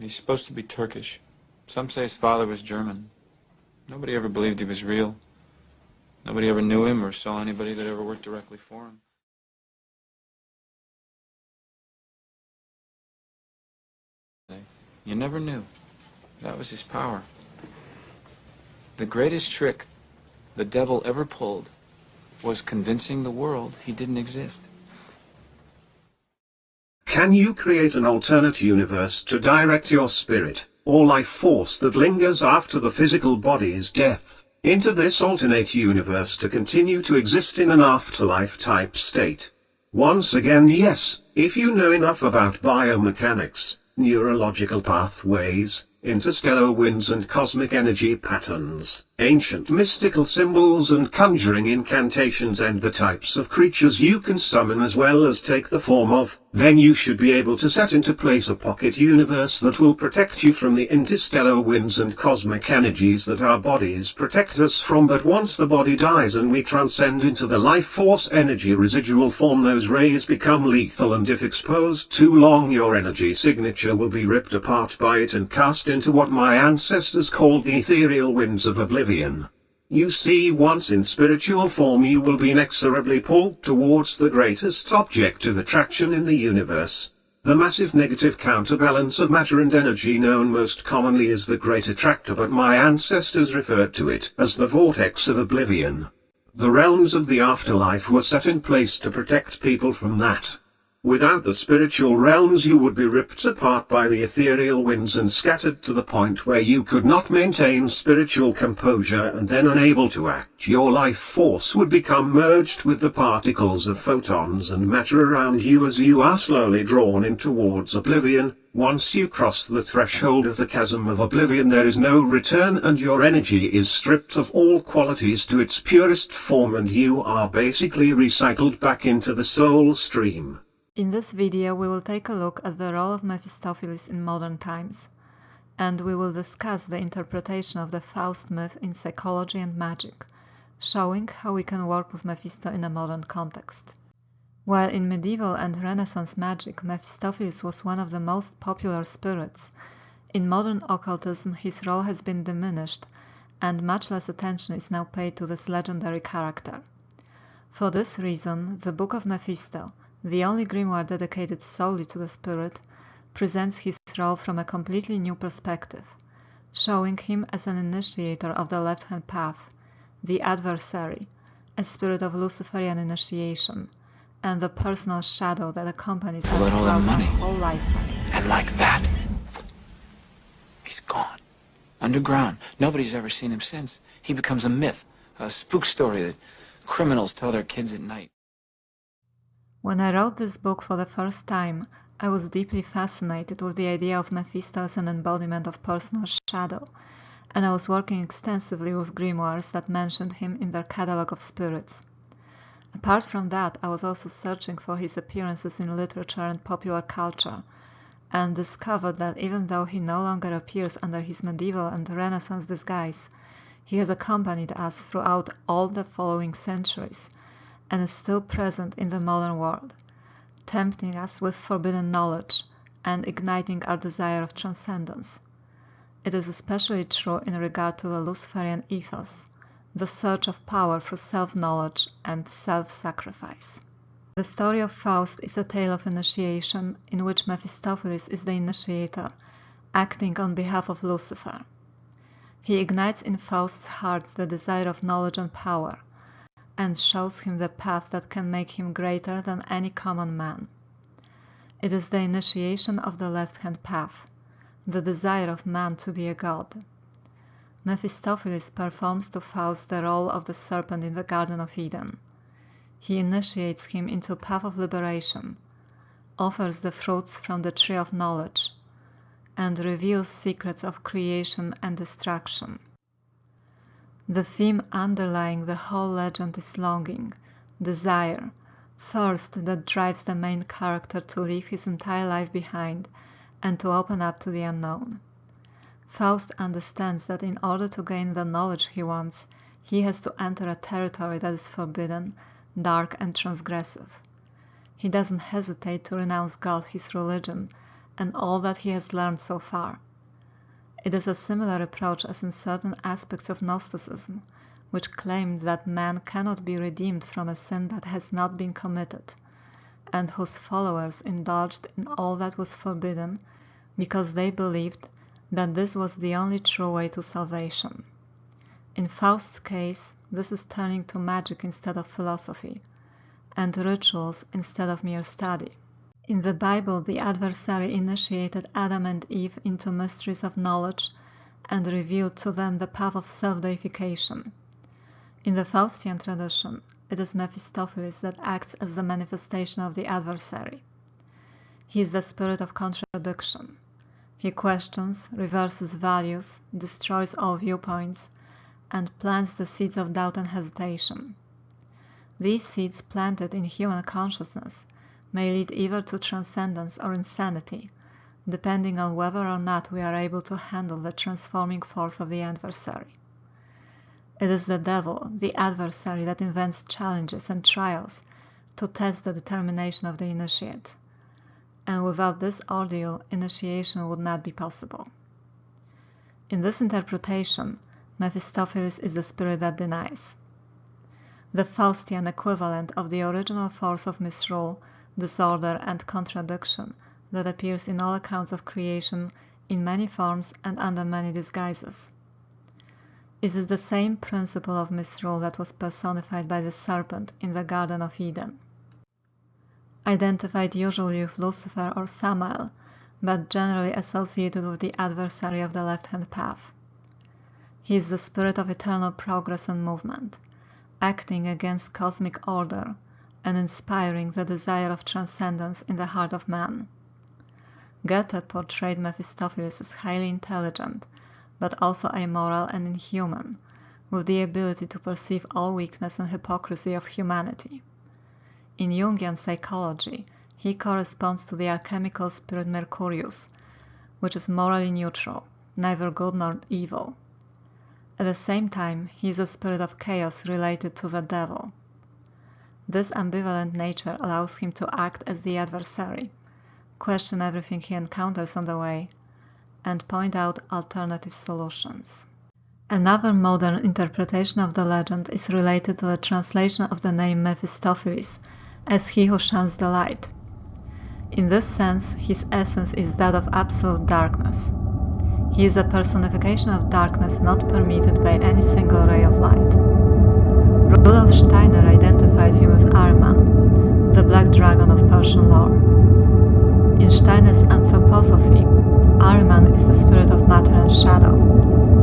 He's supposed to be Turkish. Some say his father was German. Nobody ever believed he was real. Nobody ever knew him or saw anybody that ever worked directly for him. You never knew. That was his power. The greatest trick the devil ever pulled was convincing the world he didn't exist. Can you create an alternate universe to direct your spirit, or life force that lingers after the physical body's death, into this alternate universe to continue to exist in an afterlife-type state? Once again, yes, if you know enough about biomechanics, neurological pathways, interstellar winds and cosmic energy patterns, ancient mystical symbols and conjuring incantations and the types of creatures you can summon as well as take the form of, then you should be able to set into place a pocket universe that will protect you from the interstellar winds and cosmic energies that our bodies protect us from. But once the body dies and we transcend into the life force energy residual form, those rays become lethal, and if exposed too long, your energy signature will be ripped apart by it and cast into what my ancestors called the ethereal winds of oblivion. You see, once in spiritual form, you will be inexorably pulled towards the greatest object of attraction in the universe, the massive negative counterbalance of matter and energy known most commonly as the Great Attractor, but my ancestors referred to it as the vortex of oblivion. The realms of the afterlife were set in place to protect people from that. Without the spiritual realms, you would be ripped apart by the ethereal winds and scattered to the point where you could not maintain spiritual composure, and then unable to act, your life force would become merged with the particles of photons and matter around you as you are slowly drawn in towards oblivion. Once you cross the threshold of the chasm of oblivion, there is no return, and your energy is stripped of all qualities to its purest form, and you are basically recycled back into the soul stream. In this video we will take a look at the role of Mephistopheles in modern times, and we will discuss the interpretation of the Faust myth in psychology and magic, showing how we can work with Mephisto in a modern context. While in medieval and Renaissance magic Mephistopheles was one of the most popular spirits, in modern occultism his role has been diminished, and much less attention is now paid to this legendary character. For this reason, the Book of Mephisto, the only grimoire dedicated solely to the spirit, presents his role from a completely new perspective, showing him as an initiator of the left-hand path, the adversary, a spirit of Luciferian initiation, and the personal shadow that accompanies us throughout our whole lifetime. And like that, he's gone. Underground. Nobody's ever seen him since. He becomes a myth, a spook story that criminals tell their kids at night. When I wrote this book for the first time, I was deeply fascinated with the idea of Mephisto as an embodiment of personal shadow, and I was working extensively with grimoires that mentioned him in their catalogue of spirits. Apart from that, I was also searching for his appearances in literature and popular culture, and discovered that even though he no longer appears under his medieval and Renaissance disguise, he has accompanied us throughout all the following centuries, and is still present in the modern world, tempting us with forbidden knowledge and igniting our desire of transcendence. It is especially true in regard to the Luciferian ethos, the search of power through self-knowledge and self-sacrifice. The story of Faust is a tale of initiation in which Mephistopheles is the initiator, acting on behalf of Lucifer. He ignites in Faust's heart the desire of knowledge and power, and shows him the path that can make him greater than any common man. It is the initiation of the left-hand path, the desire of man to be a god. Mephistopheles performs to Faust the role of the serpent in the Garden of Eden. He initiates him into a path of liberation, offers the fruits from the tree of knowledge, and reveals secrets of creation and destruction. The theme underlying the whole legend is longing, desire, thirst that drives the main character to leave his entire life behind and to open up to the unknown. Faust understands that in order to gain the knowledge he wants, he has to enter a territory that is forbidden, dark and transgressive. He doesn't hesitate to renounce God, his religion, and all that he has learned so far. It is a similar approach as in certain aspects of Gnosticism, which claimed that man cannot be redeemed from a sin that has not been committed, and whose followers indulged in all that was forbidden because they believed that this was the only true way to salvation. In Faust's case, this is turning to magic instead of philosophy, and rituals instead of mere study. In the Bible, the adversary initiated Adam and Eve into mysteries of knowledge and revealed to them the path of self-deification. In the Faustian tradition, it is Mephistopheles that acts as the manifestation of the adversary. He is the spirit of contradiction. He questions, reverses values, destroys all viewpoints, and plants the seeds of doubt and hesitation. These seeds planted in human consciousness may lead either to transcendence or insanity, depending on whether or not we are able to handle the transforming force of the adversary. It is the devil, the adversary, that invents challenges and trials to test the determination of the initiate, and without this ordeal, initiation would not be possible. In this interpretation, Mephistopheles is the spirit that denies. The Faustian equivalent of the original force of misrule, disorder, and contradiction that appears in all accounts of creation in many forms and under many disguises. It is the same principle of misrule that was personified by the serpent in the Garden of Eden. Identified usually with Lucifer or Samael, but generally associated with the adversary of the left-hand path. He is the spirit of eternal progress and movement, acting against cosmic order and inspiring the desire of transcendence in the heart of man. Goethe portrayed Mephistopheles as highly intelligent, but also amoral and inhuman, with the ability to perceive all weakness and hypocrisy of humanity. In Jungian psychology, he corresponds to the alchemical spirit Mercurius, which is morally neutral, neither good nor evil. At the same time, he is a spirit of chaos related to the devil. This ambivalent nature allows him to act as the adversary, question everything he encounters on the way, and point out alternative solutions. Another modern interpretation of the legend is related to the translation of the name Mephistopheles as he who shuns the light. In this sense, his essence is that of absolute darkness. He is a personification of darkness not permitted by any single ray of light. Rudolf Steiner identified him with Ahriman, the black dragon of Persian lore. In Steiner's anthroposophy, Ahriman is the spirit of matter and shadow,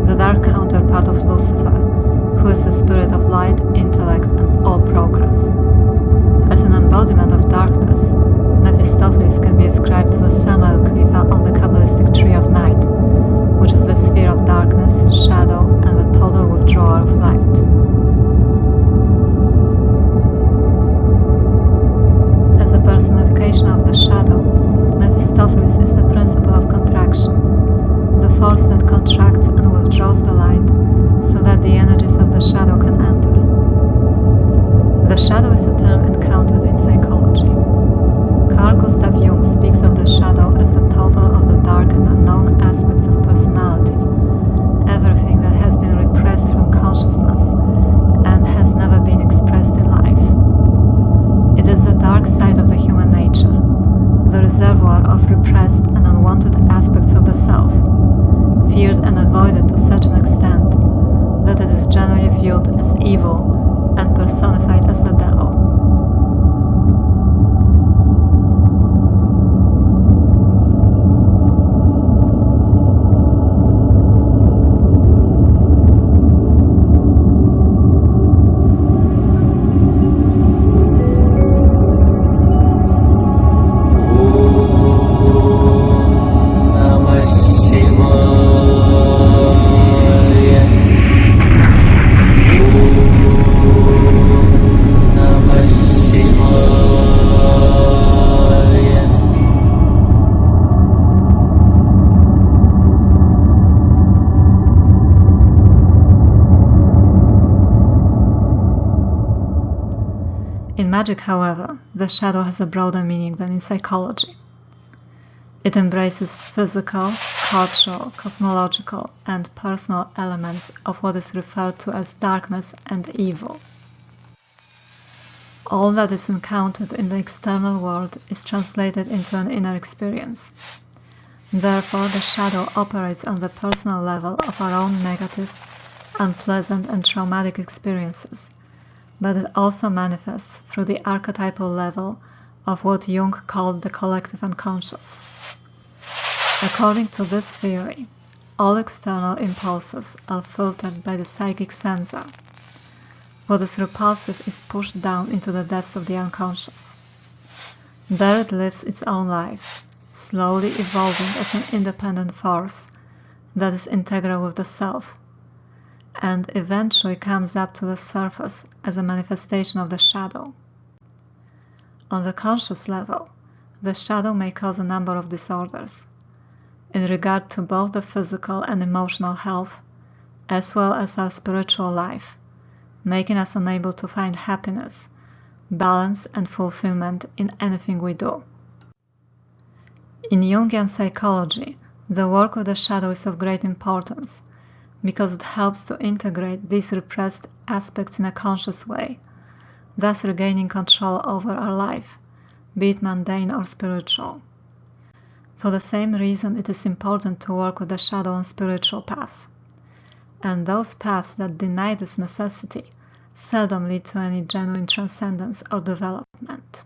the dark counterpart of Lucifer, who is the spirit of light, intellect, and all progress. As an embodiment of darkness, Mephistopheles can be ascribed to the Samael Klifa on the Kabbalistic tree of night, which is the sphere of darkness, shadow, and the total withdrawal of light. As a personification of the shadow, Mephistopheles is the principle of contraction, the force that contracts and withdraws the light so that the energies of the shadow can enter. The shadow is a term encountered in psychology. Carl Gustav Jung speaks of the shadow as the total of the dark and unknown aspects of personality, everything that has been repressed from consciousness and has never been expressed in life. It is the dark side of the human nature, the reservoir of repressed and unwanted aspects of the self, feared and avoided to such an extent that it is generally viewed as evil and personified as the devil. In magic, however, the shadow has a broader meaning than in psychology. It embraces physical, cultural, cosmological, and personal elements of what is referred to as darkness and evil. All that is encountered in the external world is translated into an inner experience. Therefore, the shadow operates on the personal level of our own negative, unpleasant, and traumatic experiences, but it also manifests through the archetypal level of what Jung called the collective unconscious. According to this theory, all external impulses are filtered by the psychic sensor. What is repulsive is pushed down into the depths of the unconscious. There it lives its own life, slowly evolving as an independent force that is integral with the self, and eventually comes up to the surface as a manifestation of the shadow. On the conscious level, the shadow may cause a number of disorders, in regard to both the physical and emotional health, as well as our spiritual life, making us unable to find happiness, balance, and fulfillment in anything we do. In Jungian psychology, the work with the shadow is of great importance because it helps to integrate these repressed aspects in a conscious way, thus regaining control over our life, be it mundane or spiritual. For the same reason, it is important to work with the shadow on spiritual paths. And those paths that deny this necessity seldom lead to any genuine transcendence or development.